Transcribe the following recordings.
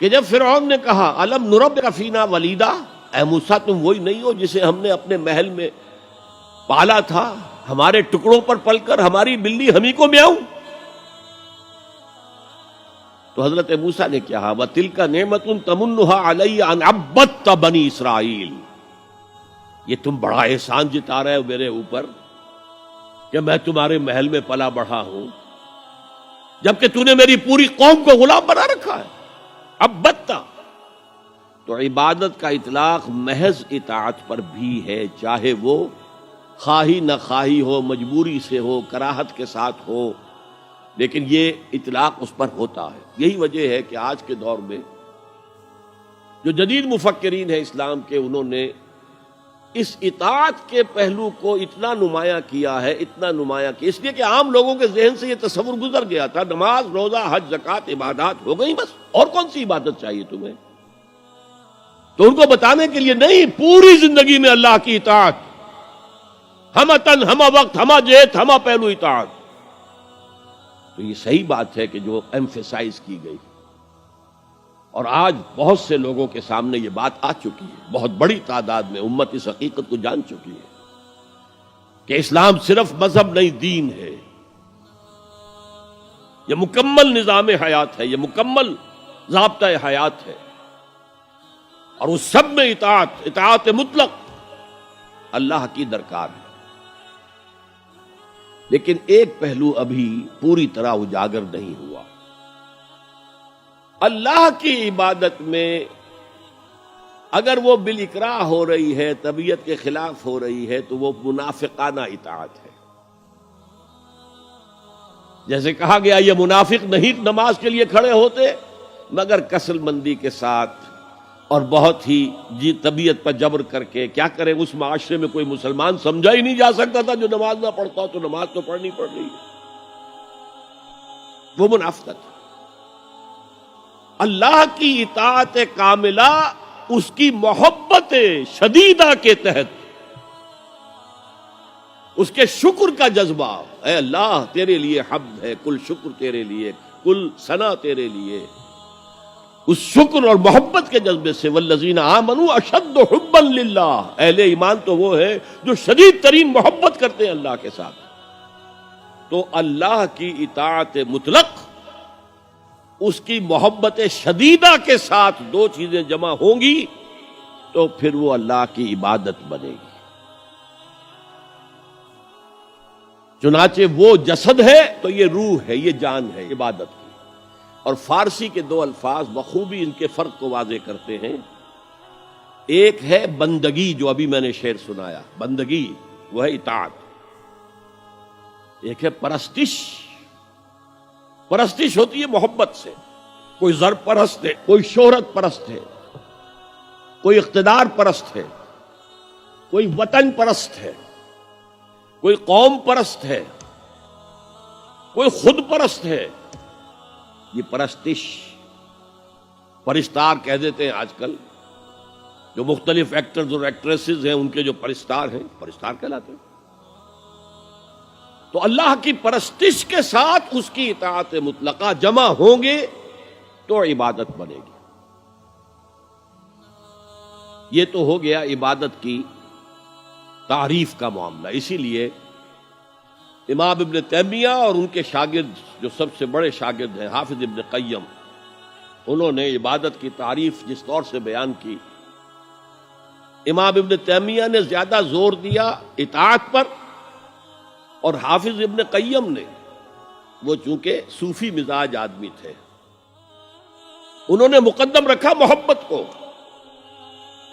کہ جب فرعون نے کہا الم نربک فینا ولیدا، اے موسیٰ تم وہی نہیں ہو جسے ہم نے اپنے محل میں پالا تھا، ہمارے ٹکڑوں پر پل کر ہماری بلی ہمیں کو میاؤں؟ تو حضرت موسیٰ نے کہا وَتِلْكَ نِعْمَةٌ تَمُنُّهَا عَلَيَّ أَنْ عَبَّدْتَ بَنِي اسرائیل، یہ تم بڑا احسان جتا رہے ہو میرے اوپر کہ میں تمہارے محل میں پلا بڑھا ہوں، جبکہ تو نے میری پوری قوم کو غلام بنا رکھا ہے۔ عبدتا تو عبادت کا اطلاق محض اطاعت پر بھی ہے، چاہے وہ خواہی نہ خواہی ہو، مجبوری سے ہو، کراہت کے ساتھ ہو، لیکن یہ اطلاق اس پر ہوتا ہے۔ یہی وجہ ہے کہ آج کے دور میں جو جدید مفکرین ہیں اسلام کے، انہوں نے اس اطاعت کے پہلو کو اتنا نمایاں کیا ہے، اتنا نمایاں کیا، اس لیے کہ عام لوگوں کے ذہن سے یہ تصور گزر گیا تھا نماز روزہ حج زکوٰۃ عبادات ہو گئی بس، اور کون سی عبادت چاہیے تمہیں؟ تو ان کو بتانے کے لیے نہیں، پوری زندگی میں اللہ کی اطاعت، ہمہ تن ہمہ وقت ہمہ جہت ہمہ پہلو اطاعت۔ تو یہ صحیح بات ہے کہ جو ایمفیسائز کی گئی، اور آج بہت سے لوگوں کے سامنے یہ بات آ چکی ہے، بہت بڑی تعداد میں امت اس حقیقت کو جان چکی ہے کہ اسلام صرف مذہب نہیں، دین ہے، یہ مکمل نظام حیات ہے، یہ مکمل ضابطہ حیات ہے، اور اس سب میں اطاعت مطلق اللہ کی درکار ہے۔ لیکن ایک پہلو ابھی پوری طرح اجاگر نہیں ہوا۔ اللہ کی عبادت میں اگر وہ بالاکراہ ہو رہی ہے، طبیعت کے خلاف ہو رہی ہے، تو وہ منافقانہ اطاعت ہے۔ جیسے کہا گیا یہ منافق نہیں نماز کے لیے کھڑے ہوتے مگر کسل مندی کے ساتھ اور بہت ہی طبیعت پر جبر کر کے۔ کیا کرے، اس معاشرے میں کوئی مسلمان سمجھا ہی نہیں جا سکتا تھا جو نماز نہ پڑھتا ہو، تو نماز تو پڑھنی پڑ رہی ہے، وہ منافقت۔ اللہ کی اطاعت کاملہ اس کی محبت شدیدہ کے تحت، اس کے شکر کا جذبہ، اے اللہ تیرے لیے حمد ہے، کل شکر تیرے لیے، کل ثنا تیرے لیے، اس شکر اور محبت کے جذبے سے والذین آمنوا اشد حبا للہ، اہل ایمان تو وہ ہے جو شدید ترین محبت کرتے ہیں اللہ کے ساتھ۔ تو اللہ کی اطاعت مطلق، اس کی محبت شدیدہ کے ساتھ دو چیزیں جمع ہوں گی تو پھر وہ اللہ کی عبادت بنے گی۔ چنانچہ وہ جسد ہے تو یہ روح ہے، یہ جان ہے عبادت کی۔ اور فارسی کے دو الفاظ بخوبی ان کے فرق کو واضح کرتے ہیں۔ ایک ہے بندگی، جو ابھی میں نے شعر سنایا، بندگی وہ ہے اطاعت۔ ایک ہے پرستش، پرستش ہوتی ہے محبت سے۔ کوئی زر پرست ہے، کوئی شہرت پرست ہے، کوئی اقتدار پرست ہے، کوئی وطن پرست ہے، کوئی قوم پرست ہے، کوئی خود پرست ہے۔ یہ پرستش، پرستار کہہ دیتے ہیں آج کل، جو مختلف ایکٹرز اور ایکٹریسز ہیں ان کے جو پرستار ہیں، پرستار کہلاتے ہیں۔ تو اللہ کی پرستش کے ساتھ اس کی اطاعت مطلقہ جمع ہوں گے تو عبادت بنے گی۔ یہ تو ہو گیا عبادت کی تعریف کا معاملہ۔ اسی لیے امام ابن تیمیہ اور ان کے شاگرد جو سب سے بڑے شاگرد ہیں حافظ ابن قیم، انہوں نے عبادت کی تعریف جس طور سے بیان کی، امام ابن تیمیہ نے زیادہ زور دیا اطاعت پر، اور حافظ ابن قیم نے، وہ چونکہ صوفی مزاج آدمی تھے، انہوں نے مقدم رکھا محبت کو۔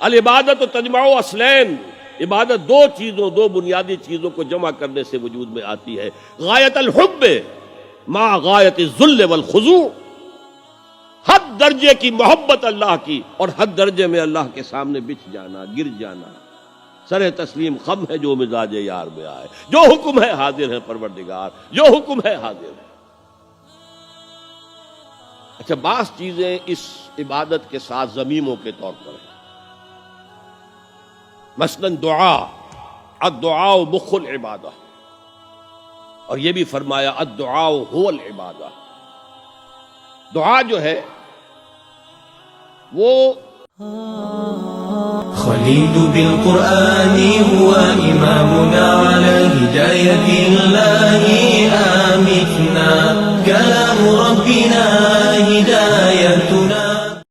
العبادت تجمع اصلین، عبادت دو چیزوں، دو بنیادی چیزوں کو جمع کرنے سے وجود میں آتی ہے، غایت الحب مع غایت الذل والخضوع، حد درجے کی محبت اللہ کی اور حد درجے میں اللہ کے سامنے بچھ جانا، گر جانا، سر تسلیم خم ہے جو مزاج یار میں آئے، جو حکم ہے حاضر ہے پروردگار، جو حکم ہے حاضر ہے۔ اچھا، بعض چیزیں اس عبادت کے ساتھ ضمیموں کے طور پر ہیں، مثلاً دعا، الدعاء مخ العبادہ، اور یہ بھی فرمایا الدعاء هو العبادہ۔ دعا جو ہے وہ خليل بالقرآن هو إمامنا على هداية الله